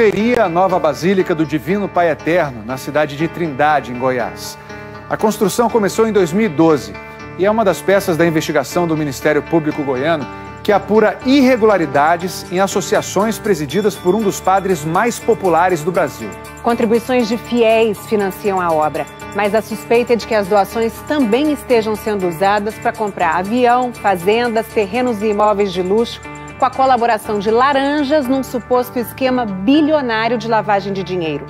Seria a nova Basílica do Divino Pai Eterno, na cidade de Trindade, em Goiás. A construção começou em 2012 e é uma das peças da investigação do Ministério Público Goiano que apura irregularidades em associações presididas por um dos padres mais populares do Brasil. Contribuições de fiéis financiam a obra, mas a suspeita é de que as doações também estejam sendo usadas para comprar avião, fazendas, terrenos e imóveis de luxo, com a colaboração de laranjas num suposto esquema bilionário de lavagem de dinheiro.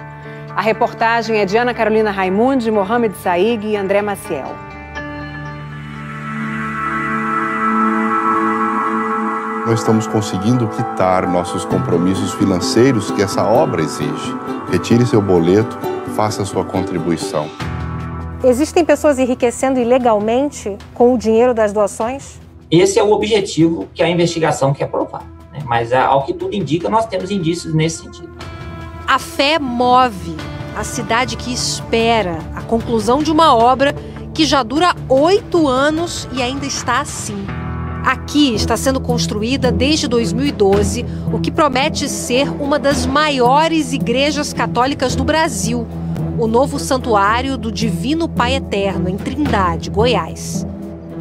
A reportagem é de Ana Carolina Raimundi, Mohamed Saig e André Maciel. Nós estamos conseguindo quitar nossos compromissos financeiros que essa obra exige. Retire seu boleto, faça sua contribuição. Existem pessoas enriquecendo ilegalmente com o dinheiro das doações? Esse é o objetivo que a investigação quer provar, né? Mas, ao que tudo indica, nós temos indícios nesse sentido. A fé move a cidade que espera a conclusão de uma obra que já dura 8 anos e ainda está assim. Aqui está sendo construída desde 2012 o que promete ser uma das maiores igrejas católicas do Brasil, o novo Santuário do Divino Pai Eterno, em Trindade, Goiás.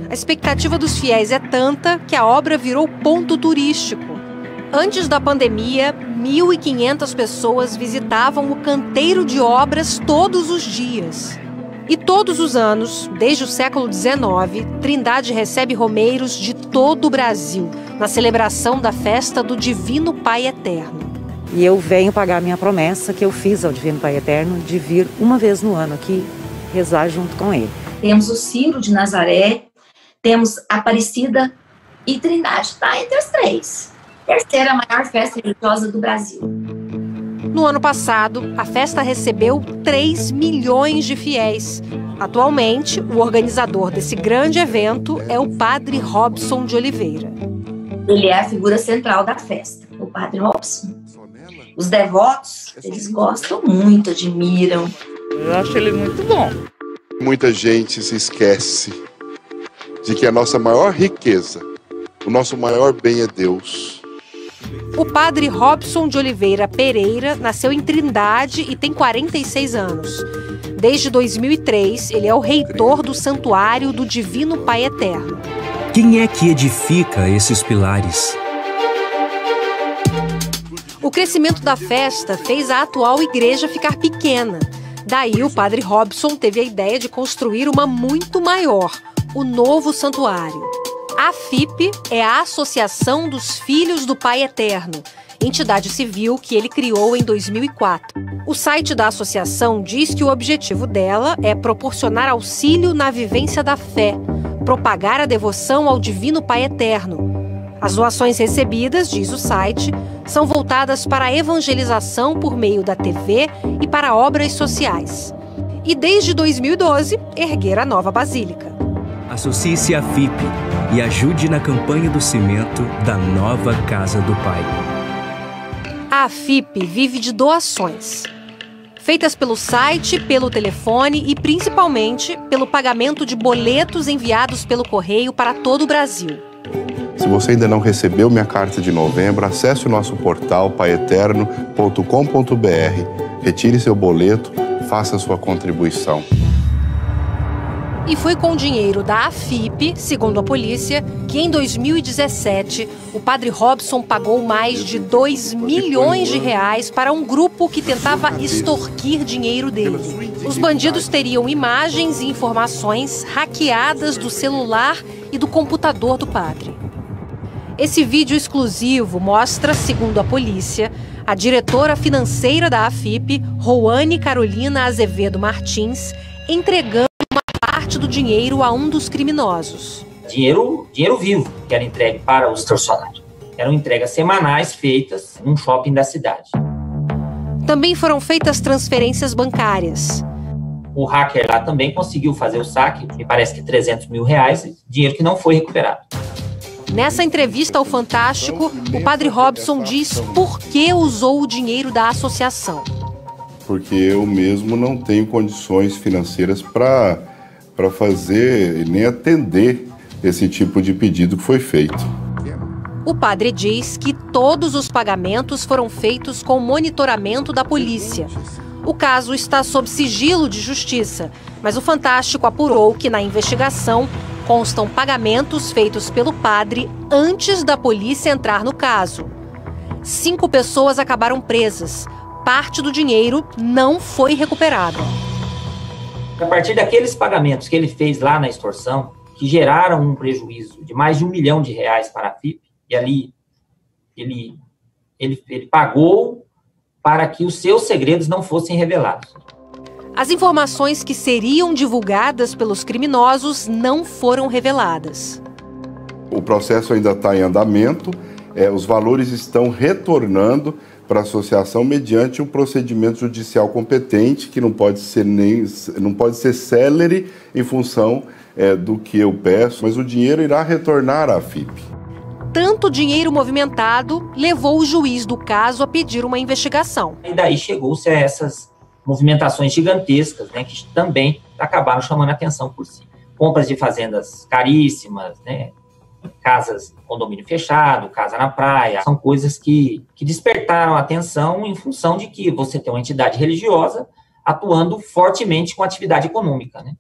A expectativa dos fiéis é tanta que a obra virou ponto turístico. Antes da pandemia, 1.500 pessoas visitavam o canteiro de obras todos os dias. E todos os anos, desde o século XIX, Trindade recebe romeiros de todo o Brasil, na celebração da festa do Divino Pai Eterno. E eu venho pagar a minha promessa que eu fiz ao Divino Pai Eterno de vir uma vez no ano aqui rezar junto com ele. Temos o Ciro de Nazaré, temos Aparecida e Trindade, está entre as três. Terceira maior festa religiosa do Brasil. No ano passado, a festa recebeu 3 milhões de fiéis. Atualmente, o organizador desse grande evento é o Padre Robson de Oliveira. Ele é a figura central da festa, o Padre Robson. Os devotos, eles gostam muito, admiram. Eu acho ele muito bom. Muita gente se esquece de que a nossa maior riqueza, o nosso maior bem é Deus. O Padre Robson de Oliveira Pereira nasceu em Trindade e tem 46 anos. Desde 2003, ele é o reitor do Santuário do Divino Pai Eterno. Quem é que edifica esses pilares? O crescimento da festa fez a atual igreja ficar pequena. Daí o Padre Robson teve a ideia de construir uma muito maior, o novo santuário. A AFIP é a Associação dos Filhos do Pai Eterno, entidade civil que ele criou em 2004. O site da associação diz que o objetivo dela é proporcionar auxílio na vivência da fé, propagar a devoção ao Divino Pai Eterno. As doações recebidas, diz o site, são voltadas para a evangelização por meio da TV e para obras sociais. E desde 2012, erguer a nova basílica. Associe-se à FIP e ajude na campanha do cimento da nova Casa do Pai. A AFIP vive de doações, feitas pelo site, pelo telefone e principalmente pelo pagamento de boletos enviados pelo correio para todo o Brasil. Se você ainda não recebeu minha carta de novembro, acesse o nosso portal paieterno.com.br, retire seu boleto, faça sua contribuição. E foi com o dinheiro da AFIP, segundo a polícia, que em 2017 o Padre Robson pagou mais de 2 milhões de reais para um grupo que tentava extorquir dinheiro dele. Os bandidos teriam imagens e informações hackeadas do celular e do computador do padre. Esse vídeo exclusivo mostra, segundo a polícia, a diretora financeira da AFIP, Roane Carolina Azevedo Martins, entregando parte do dinheiro a um dos criminosos. Dinheiro vivo que era entregue para os extorsionários. Eram entregas semanais feitas num shopping da cidade. Também foram feitas transferências bancárias. O hacker lá também conseguiu fazer o saque, me parece que 300 mil reais, dinheiro que não foi recuperado. Nessa entrevista ao Fantástico, o Padre Robson diz por que usou o dinheiro da associação. Porque eu mesmo não tenho condições financeiras para fazer e nem atender esse tipo de pedido que foi feito. O padre diz que todos os pagamentos foram feitos com monitoramento da polícia. O caso está sob sigilo de justiça, mas o Fantástico apurou que na investigação constam pagamentos feitos pelo padre antes da polícia entrar no caso. 5 pessoas acabaram presas. Parte do dinheiro não foi recuperada. A partir daqueles pagamentos que ele fez lá na extorsão, que geraram um prejuízo de mais de R$1 milhão para a FIP, e ali ele pagou para que os seus segredos não fossem revelados. As informações que seriam divulgadas pelos criminosos não foram reveladas. O processo ainda está em andamento, os valores estão retornando para a associação mediante um procedimento judicial competente, que não pode ser célere em função do que eu peço, mas o dinheiro irá retornar à FIP. Tanto dinheiro movimentado levou o juiz do caso a pedir uma investigação. E daí chegou-se a essas movimentações gigantescas, né, que também acabaram chamando a atenção por si. Compras de fazendas caríssimas, né, casas, condomínio fechado, casa na praia, são coisas que despertaram a atenção em função de que você tem uma entidade religiosa atuando fortemente com atividade econômica, né?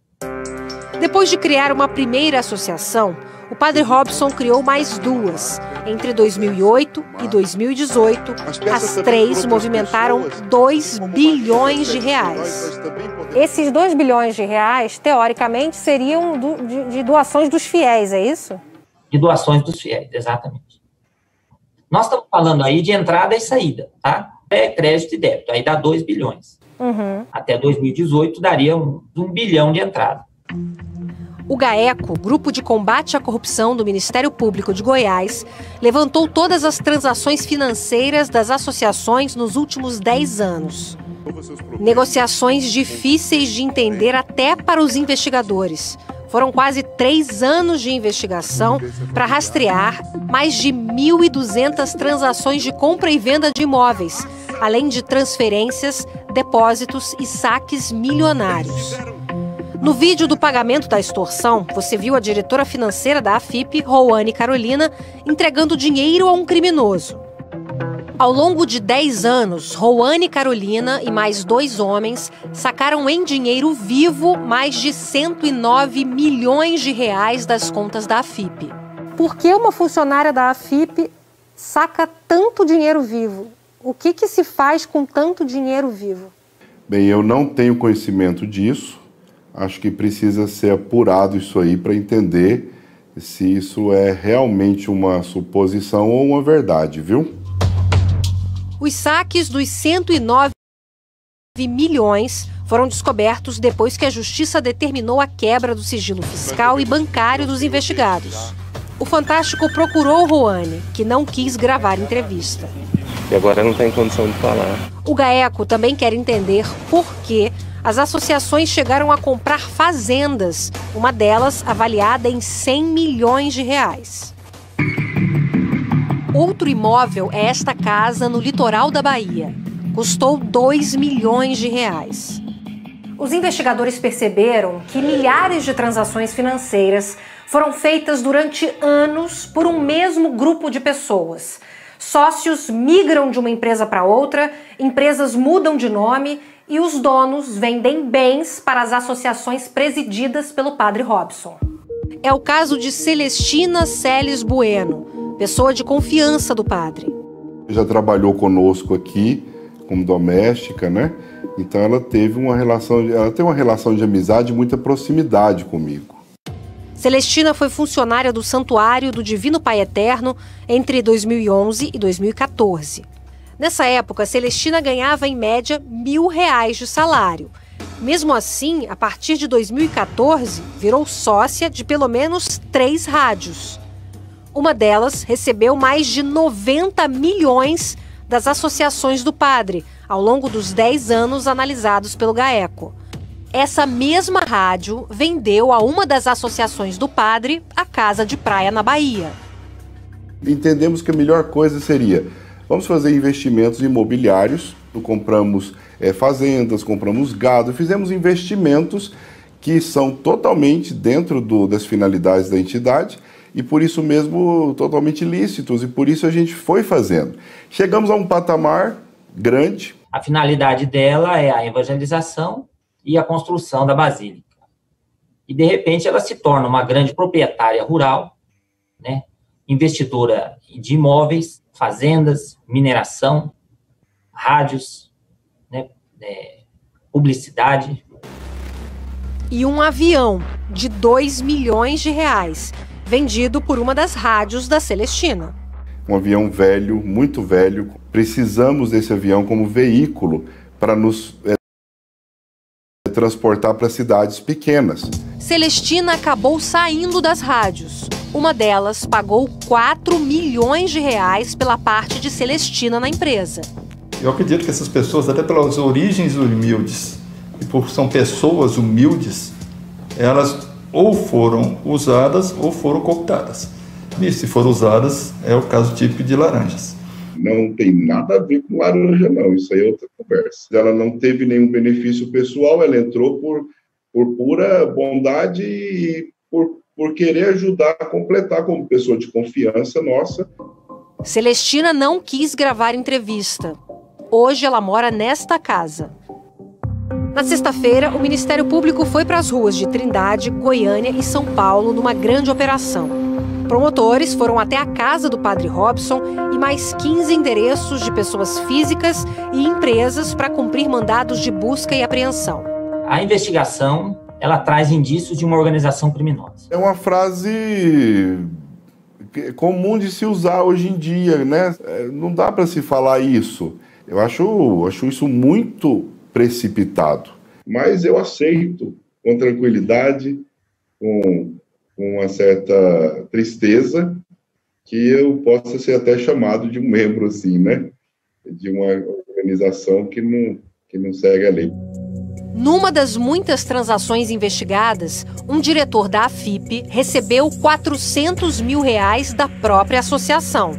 Depois de criar uma primeira associação, o padre Robson criou mais 2. Entre 2008 e 2018, as 3 movimentaram R$2 bilhões. Esses R$2 bilhões, teoricamente, seriam de doações dos fiéis, é isso? De doações dos fiéis, exatamente. Nós estamos falando aí de entrada e saída, tá? Crédito e débito, aí dá 2 bilhões. Uhum. Até 2018 daria um bilhão de entrada. O GAECO, Grupo de Combate à Corrupção do Ministério Público de Goiás, levantou todas as transações financeiras das associações nos últimos 10 anos. Negociações difíceis de entender até para os investigadores. Foram quase 3 anos de investigação para rastrear mais de 1.200 transações de compra e venda de imóveis, além de transferências, depósitos e saques milionários. No vídeo do pagamento da extorsão, você viu a diretora financeira da AFIP, Roane Carolina, entregando dinheiro a um criminoso. Ao longo de 10 anos, Roane Carolina e mais 2 homens sacaram em dinheiro vivo mais de R$109 milhões das contas da AFIP. Por que uma funcionária da AFIP saca tanto dinheiro vivo? O que se faz com tanto dinheiro vivo? Bem, eu não tenho conhecimento disso. Acho que precisa ser apurado isso aí para entender se isso é realmente uma suposição ou uma verdade, viu? Os saques dos 109 milhões foram descobertos depois que a Justiça determinou a quebra do sigilo fiscal e bancário dos investigados. O Fantástico procurou Roane, que não quis gravar entrevista. E agora não tem condição de falar. O GAECO também quer entender por que as associações chegaram a comprar fazendas, uma delas avaliada em R$100 milhões. Outro imóvel é esta casa no litoral da Bahia. Custou R$2 milhões. Os investigadores perceberam que milhares de transações financeiras foram feitas durante anos por um mesmo grupo de pessoas. Sócios migram de uma empresa para outra, empresas mudam de nome e os donos vendem bens para as associações presididas pelo padre Robson. É o caso de Celestina Celes Bueno, pessoa de confiança do padre. Já trabalhou conosco aqui como doméstica, né? Então ela tem uma relação de amizade e muita proximidade comigo. Celestina foi funcionária do Santuário do Divino Pai Eterno entre 2011 e 2014. Nessa época, Celestina ganhava em média R$1.000 de salário. Mesmo assim, a partir de 2014, virou sócia de pelo menos 3 rádios. Uma delas recebeu mais de 90 milhões das associações do padre, ao longo dos 10 anos analisados pelo GAECO. Essa mesma rádio vendeu a uma das associações do padre a casa de praia na Bahia. Entendemos que a melhor coisa seria, vamos fazer investimentos imobiliários, compramos fazendas, compramos gado, fizemos investimentos que são totalmente dentro das finalidades da entidade e por isso mesmo totalmente ilícitos, e por isso a gente foi fazendo. Chegamos a um patamar grande. A finalidade dela é a evangelização e a construção da basílica. E, de repente, ela se torna uma grande proprietária rural, né, investidora de imóveis, fazendas, mineração, rádios, né, publicidade. E um avião de 2 milhões de reais, vendido por uma das rádios da Celestina. Um avião velho, muito velho. Precisamos desse avião como veículo para nos transportar para cidades pequenas. Celestina acabou saindo das rádios. Uma delas pagou 4 milhões de reais pela parte de Celestina na empresa. Eu acredito que essas pessoas, até pelas origens humildes, e por são pessoas humildes, elas ou foram usadas ou foram cooptadas. E se foram usadas, é o caso típico de laranjas. Não tem nada a ver com laranja, não. Isso aí é outra conversa. Ela não teve nenhum benefício pessoal, ela entrou por pura bondade e por querer ajudar a completar como pessoa de confiança nossa. Celestina não quis gravar entrevista. Hoje ela mora nesta casa. Na sexta-feira, o Ministério Público foi para as ruas de Trindade, Goiânia e São Paulo numa grande operação. Promotores foram até a casa do padre Robson e mais 15 endereços de pessoas físicas e empresas para cumprir mandados de busca e apreensão. A investigação, ela traz indícios de uma organização criminosa. É uma frase comum de se usar hoje em dia, né? Não dá para se falar isso. Eu acho isso muito precipitado. Mas eu aceito com tranquilidade, com uma certa tristeza, que eu possa ser até chamado de um membro, assim, né? De uma organização que não segue a lei. Numa das muitas transações investigadas, um diretor da AFIP recebeu 400 mil reais da própria associação.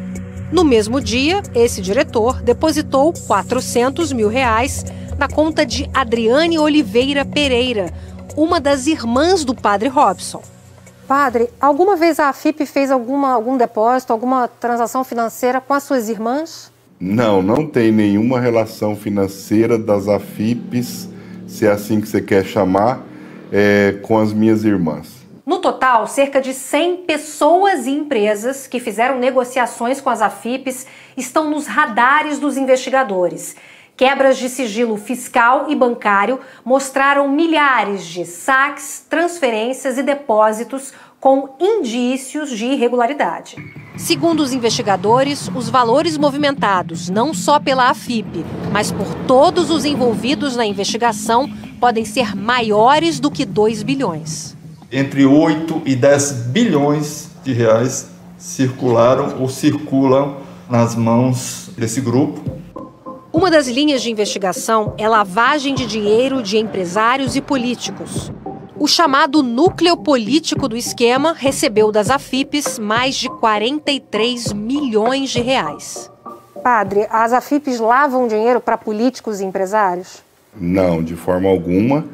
No mesmo dia, esse diretor depositou 400 mil reais na conta de Adriane Oliveira Pereira, uma das irmãs do padre Robson. Padre, alguma vez a AFIP fez algum depósito, alguma transação financeira com as suas irmãs? Não tem nenhuma relação financeira das AFIPs, se é assim que você quer chamar, com as minhas irmãs. No total, cerca de 100 pessoas e empresas que fizeram negociações com as AFIPs estão nos radares dos investigadores. Quebras de sigilo fiscal e bancário mostraram milhares de saques, transferências e depósitos com indícios de irregularidade. Segundo os investigadores, os valores movimentados, não só pela AFIP, mas por todos os envolvidos na investigação, podem ser maiores do que 2 bilhões. Entre 8 e 10 bilhões de reais circularam ou circulam nas mãos desse grupo. Uma das linhas de investigação é lavagem de dinheiro de empresários e políticos. O chamado núcleo político do esquema recebeu das AFIPs mais de 43 milhões de reais. Padre, as AFIPs lavam dinheiro para políticos e empresários? Não, de forma alguma.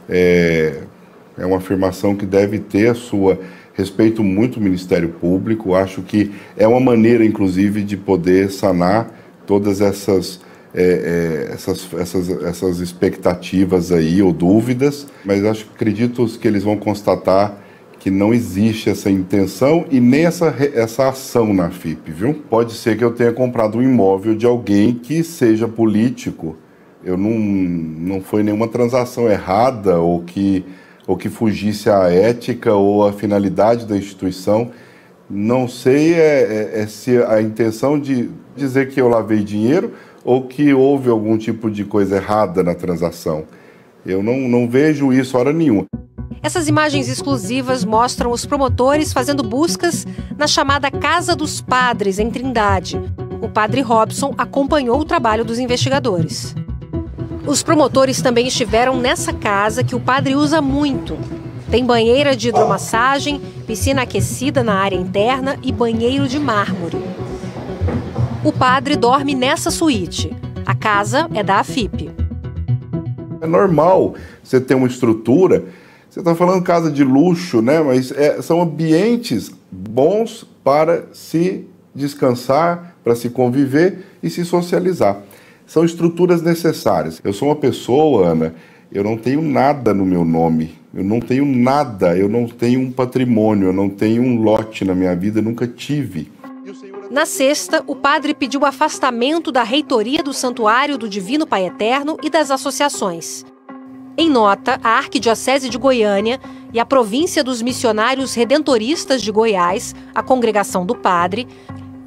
É uma afirmação que deve ter a sua... Respeito muito o Ministério Público, acho que é uma maneira, inclusive, de poder sanar todas essas expectativas aí, ou dúvidas, mas acredito que eles vão constatar que não existe essa intenção e nem essa ação na FIP, viu? Pode ser que eu tenha comprado um imóvel de alguém que seja político. Não foi nenhuma transação errada ou que fugisse à ética ou à finalidade da instituição. Não sei se a intenção de dizer que eu lavei dinheiro ou que houve algum tipo de coisa errada na transação. Eu não vejo isso hora nenhuma. Essas imagens exclusivas mostram os promotores fazendo buscas na chamada Casa dos Padres, em Trindade. O padre Robson acompanhou o trabalho dos investigadores. Os promotores também estiveram nessa casa que o padre usa muito. Tem banheira de hidromassagem, piscina aquecida na área interna e banheiro de mármore. O padre dorme nessa suíte. A casa é da AFIP. É normal você ter uma estrutura, Você está falando casa de luxo, né? Mas são ambientes bons para se descansar, para se conviver e se socializar. São estruturas necessárias. Eu sou uma pessoa, Ana, eu não tenho nada no meu nome. Eu não tenho nada, eu não tenho um patrimônio, eu não tenho um lote na minha vida, nunca tive. Na sexta, o padre pediu o afastamento da reitoria do Santuário do Divino Pai Eterno e das associações. Em nota, a Arquidiocese de Goiânia e a Província dos Missionários Redentoristas de Goiás, a Congregação do Padre,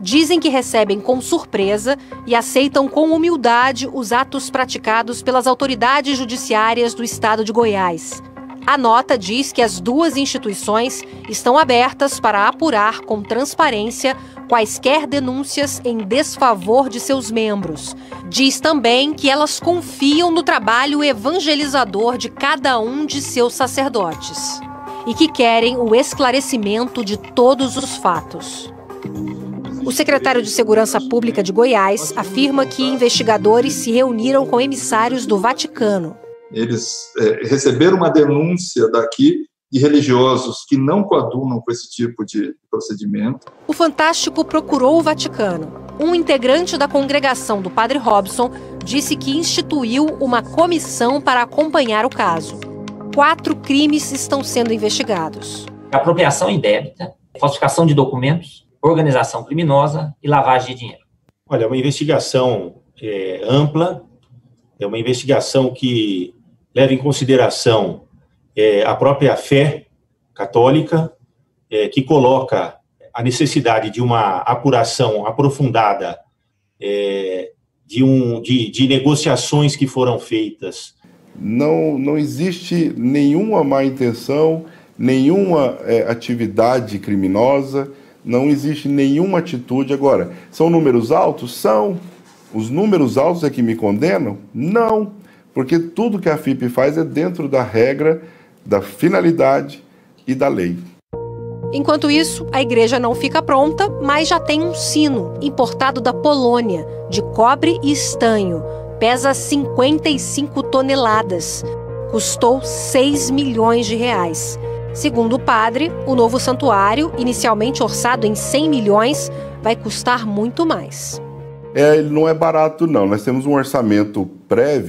dizem que recebem com surpresa e aceitam com humildade os atos praticados pelas autoridades judiciárias do estado de Goiás. A nota diz que as duas instituições estão abertas para apurar com transparência quaisquer denúncias em desfavor de seus membros. Diz também que elas confiam no trabalho evangelizador de cada um de seus sacerdotes e que querem o esclarecimento de todos os fatos. O secretário de Segurança Pública de Goiás afirma que investigadores se reuniram com emissários do Vaticano. Eles receberam uma denúncia daqui de religiosos que não coadunam com esse tipo de procedimento. O Fantástico procurou o Vaticano. Um integrante da congregação do Padre Robson disse que instituiu uma comissão para acompanhar o caso. 4 crimes estão sendo investigados: apropriação indébita, falsificação de documentos, organização criminosa e lavagem de dinheiro. Olha, é uma investigação ampla, é uma investigação que leva em consideração a própria fé católica, que coloca a necessidade de uma apuração aprofundada de negociações que foram feitas. Não existe nenhuma má intenção, nenhuma atividade criminosa, não existe nenhuma atitude. Agora, são números altos? São. Os números altos é que me condenam? Não. Porque tudo que a FIP faz é dentro da regra, da finalidade e da lei. Enquanto isso, a igreja não fica pronta, mas já tem um sino importado da Polônia, de cobre e estanho. Pesa 55 toneladas. Custou 6 milhões de reais. Segundo o padre, o novo santuário, inicialmente orçado em 100 milhões, vai custar muito mais. Ele não é barato, não. Nós temos um orçamento prévio